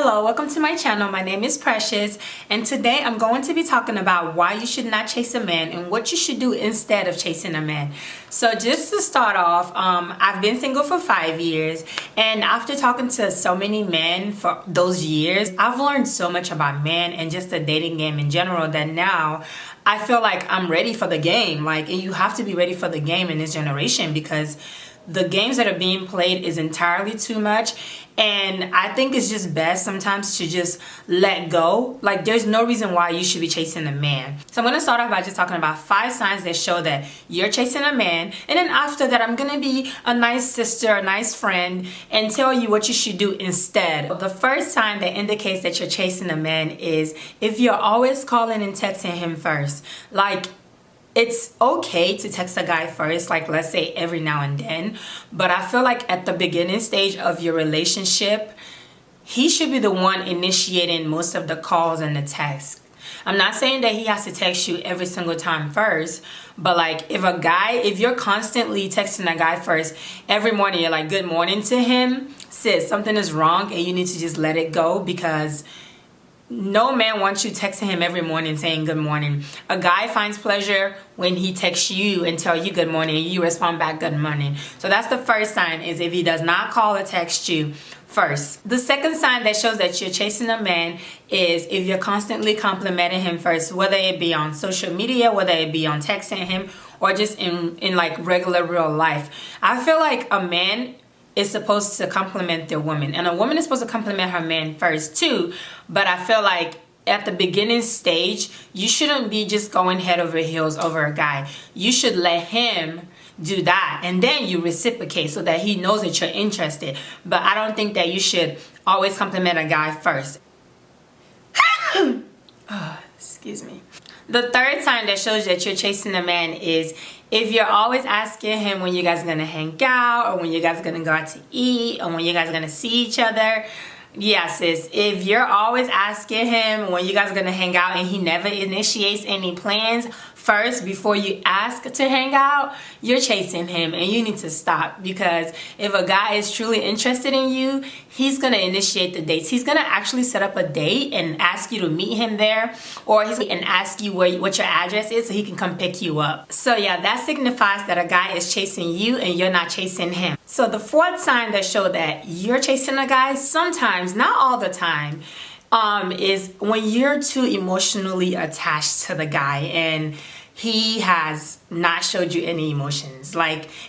Hello, welcome to my channel. My name is Precious, and today I'm going to be talking about why you should not chase a man and what you should do instead of chasing a man. So just to start off, I've been single for 5 years, and after talking to so many men for those years, I've learned so much about men and just the dating game in general that now I feel like I'm ready for the game. And you have to be ready for the game in this generation because the games that are being played is entirely too much, and I think it's just best sometimes to just let go. There's no reason why you should be chasing a man. So I'm going to start off by just talking about 5 signs that show that you're chasing a man, and then after that I'm going to be a nice sister, a nice friend, and tell you what you should do instead. The first sign that indicates that you're chasing a man is if you're always calling and texting him first. It's okay to text a guy first, let's say every now and then, but I feel like at the beginning stage of your relationship, he should be the one initiating most of the calls and the texts. I'm not saying that he has to text you every single time first, but if you're constantly texting a guy first every morning, you're like, good morning to him, sis, something is wrong and you need to just let it go, because no man wants you texting him every morning saying good morning. A guy finds pleasure when he texts you and tell you good morning and you respond back good morning. So that's the first sign, is if he does not call or text you first. The second sign that shows that you're chasing a man is if you're constantly complimenting him first, whether it be on social media, whether it be on texting him, or just in regular real life. I feel like a man is supposed to compliment their woman, and a woman is supposed to compliment her man first too, but I feel like at the beginning stage you shouldn't be just going head over heels over a guy. You should let him do that and then you reciprocate so that he knows that you're interested. But I don't think that you should always compliment a guy first. Oh, excuse me. The third sign that shows that you're chasing a man is if you're always asking him when you guys are going to hang out, or when you guys are going to go out to eat, or when you guys are going to see each other. Yeah, sis, if you're always asking him when you guys are going to hang out and he never initiates any plans first before you ask to hang out, you're chasing him, and you need to stop. Because if a guy is truly interested in you, he's going to initiate the dates. He's going to actually set up a date and ask you to meet him there, or he's going to ask you what your address is so he can come pick you up. So yeah, that signifies that a guy is chasing you and you're not chasing him. So the fourth sign that shows that you're chasing a guy, sometimes, not all the time, is when you're too emotionally attached to the guy and he has not showed you any emotions.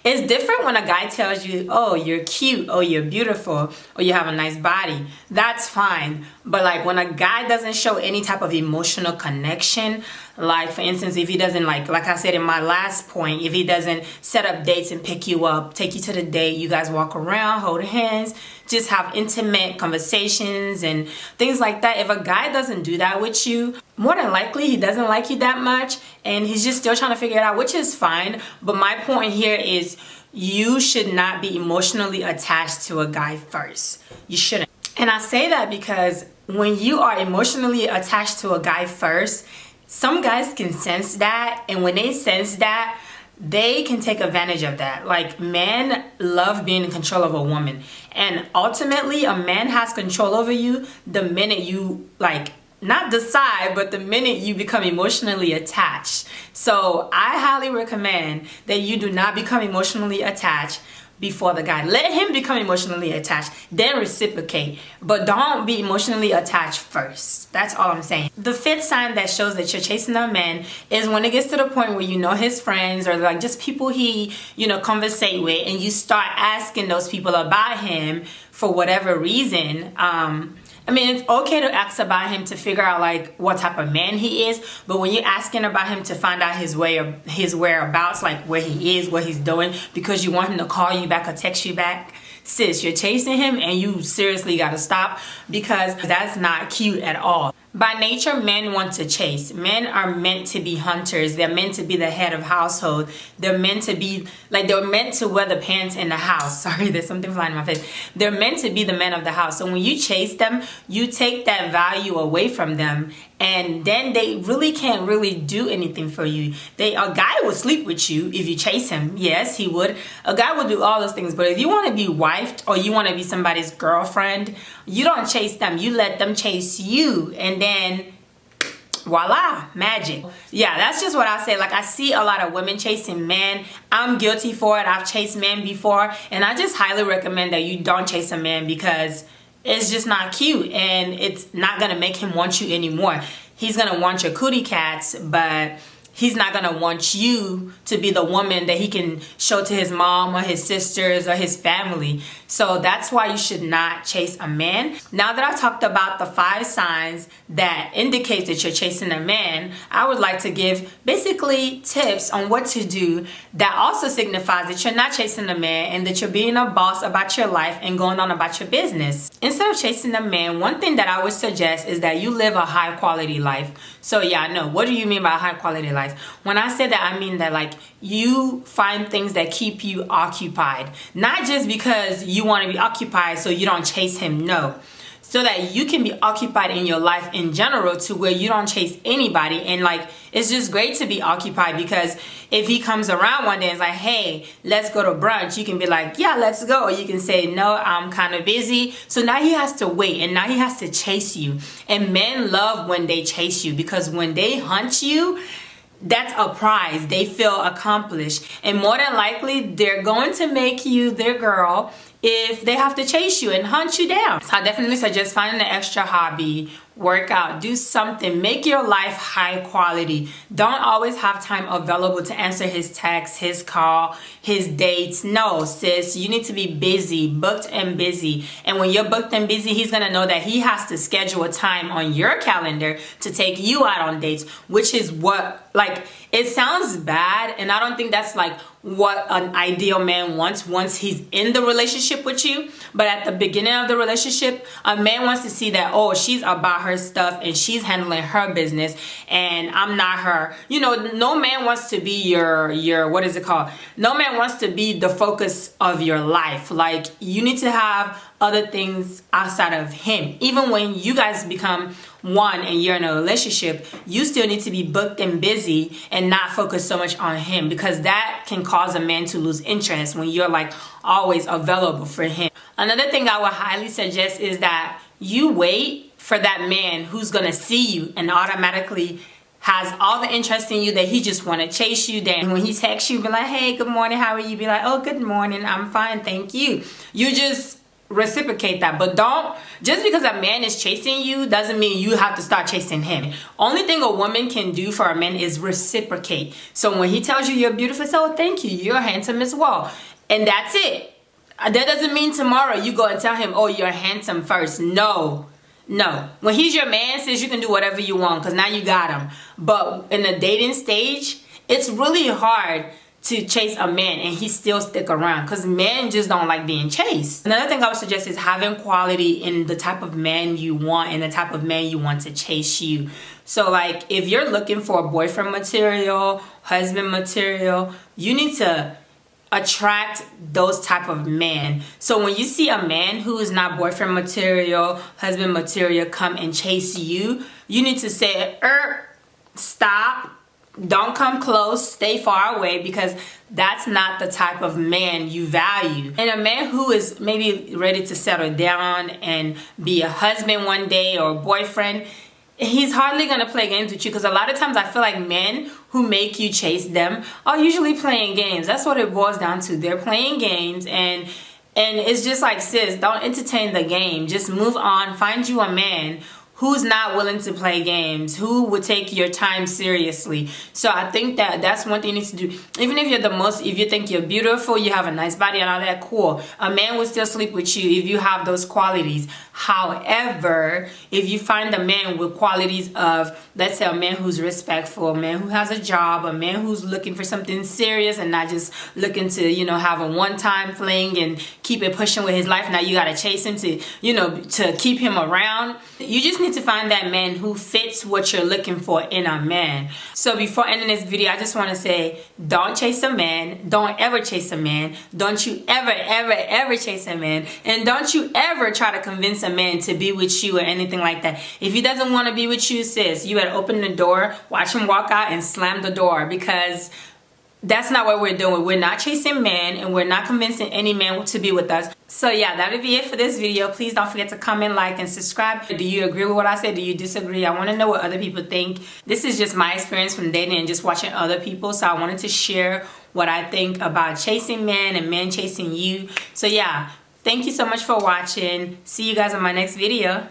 It's different when a guy tells you, oh, you're cute, oh, you're beautiful, or you have a nice body. That's fine. But when a guy doesn't show any type of emotional connection, for instance, if he doesn't, like I said in my last point, if he doesn't set up dates and pick you up, take you to the date, you guys walk around, hold hands, just have intimate conversations and things like that. If a guy doesn't do that with you, more than likely he doesn't like you that much, and he's just still trying to figure it out, which is fine. But my point here is you should not be emotionally attached to a guy first. You shouldn't. And I say that because when you are emotionally attached to a guy first, some guys can sense that, and when they sense that, they can take advantage of that. Men love being in control of a woman, and ultimately a man has control over you the minute you not decide, but the minute you become emotionally attached. So I highly recommend that you do not become emotionally attached before the guy. Let him become emotionally attached, then reciprocate, but don't be emotionally attached first. That's all I'm saying. The fifth sign that shows that you're chasing a man is when it gets to the point where you know his friends, or just people he conversate with, and you start asking those people about him for whatever reason. It's okay to ask about him to figure out what type of man he is, but when you're asking about him to find out his whereabouts, where he is, what he's doing, because you want him to call you back or text you back, sis, you're chasing him, and you seriously gotta stop, because that's not cute at all. By nature, men want to chase. Men are meant to be hunters. They're meant to be the head of household. They're meant to be, like, they're meant to wear the pants in the house. Sorry, there's something flying in my face. They're meant to be the men of the house. So when you chase them, you take that value away from them, and then they really can't really do anything for you. A guy will sleep with you if you chase him. Yes, he would. A guy will do all those things. But if you want to be wifed or you want to be somebody's girlfriend, you don't chase them. You let them chase you, and then voila, magic. Yeah, that's just what I say. Like, I see a lot of women chasing men. I'm guilty for it. I've chased men before, and I just highly recommend that you don't chase a man, because it's just not cute, and it's not gonna make him want you anymore. He's gonna want your cootie cats, but he's not gonna want you to be the woman that he can show to his mom or his sisters or his family. So that's why you should not chase a man. Now that I've talked about the 5 signs that indicate that you're chasing a man, I would like to give basically tips on what to do that also signifies that you're not chasing a man and that you're being a boss about your life and going on about your business. Instead of chasing a man, one thing that I would suggest is that you live a high quality life. So yeah, I know. What do you mean by high quality life? When I say that, I mean that, like, you find things that keep you occupied. Not just because you want to be occupied so you don't chase him, no. So that you can be occupied in your life in general, to where you don't chase anybody. And like, it's just great to be occupied, because if he comes around one day and is like, hey, let's go to brunch, you can be like, yeah, let's go. Or you can say, no, I'm kind of busy. So now he has to wait, and now he has to chase you. And men love when they chase you, because when they hunt you, that's a prize. They feel accomplished, and more than likely they're going to make you their girl if they have to chase you and hunt you down. So I definitely suggest finding an extra hobby, work out, do something, make your life high quality. Don't always have time available to answer his text, his call, his dates. No, sis, you need to be busy, booked and busy. And when you're booked and busy, he's gonna know that he has to schedule a time on your calendar to take you out on dates, which is what, like, it sounds bad, and I don't think that's like what an ideal man wants once he's in the relationship with you. But at the beginning of the relationship, a man wants to see that, oh, she's about her stuff and she's handling her business and I'm not her. You know, no man wants to be your what is it called? No man wants to be the focus of your life. Like, you need to have other things outside of him. Even when you guys become one and you're in a relationship, you still need to be booked and busy and not focus so much on him, because that can cause a man to lose interest when you're like always available for him. Another thing I would highly suggest is that you wait for that man who's gonna see you and automatically has all the interest in you that he just want to chase you down. And when he texts you, be like, hey, good morning, how are you? Be like, oh, good morning, I'm fine, thank you. You just reciprocate that. But don't, just because a man is chasing you doesn't mean you have to start chasing him. Only thing a woman can do for a man is reciprocate. So when he tells you you're beautiful, say, oh, thank you, you're handsome as well, and that's it. That doesn't mean tomorrow you go and tell him, oh, you're handsome first. No. When he's your man, sis, you can do whatever you want, because now you got him. But in the dating stage, it's really hard to chase a man and he still stick around, because men just don't like being chased. Another thing I would suggest is having quality in the type of man you want and the type of man you want to chase you. So like, if you're looking for boyfriend material, husband material, you need to attract those type of men. So when you see a man who is not boyfriend material, husband material come and chase you, you need to say, stop. Don't come close, stay far away, because that's not the type of man you value. And a man who is maybe ready to settle down and be a husband one day or a boyfriend, he's hardly gonna play games with you, because a lot of times I feel like men who make you chase them are usually playing games. That's what it boils down to. They're playing games, and it's just like, sis, don't entertain the game. Just move on, find you a man who's not willing to play games, who would take your time seriously. So I think that that's one thing you need to do. Even if if you think you're beautiful, you have a nice body and all that, cool. A man will still sleep with you if you have those qualities. However, if you find a man with qualities of, let's say, a man who's respectful, a man who has a job, a man who's looking for something serious and not just looking to, you know, have a one-time fling and keep it pushing with his life. Now you got to chase him to, you know, to keep him around. You just need to find that man who fits what you're looking for in a man. So before ending this video, I just want to say, don't chase a man. Don't ever chase a man. Don't you ever chase a man. And don't you ever try to convince a man to be with you or anything like that. If he doesn't want to be with you, sis, you better open the door, watch him walk out, and slam the door, because that's not what we're doing. We're not chasing men, and we're not convincing any man to be with us. So yeah, that'll be it for this video. Please don't forget to comment, like, and subscribe. Do you agree with what I said? Do you disagree? I want to know what other people think. This is just my experience from dating and just watching other people. So I wanted to share what I think about chasing men and men chasing you. So yeah, thank you so much for watching. See you guys in my next video.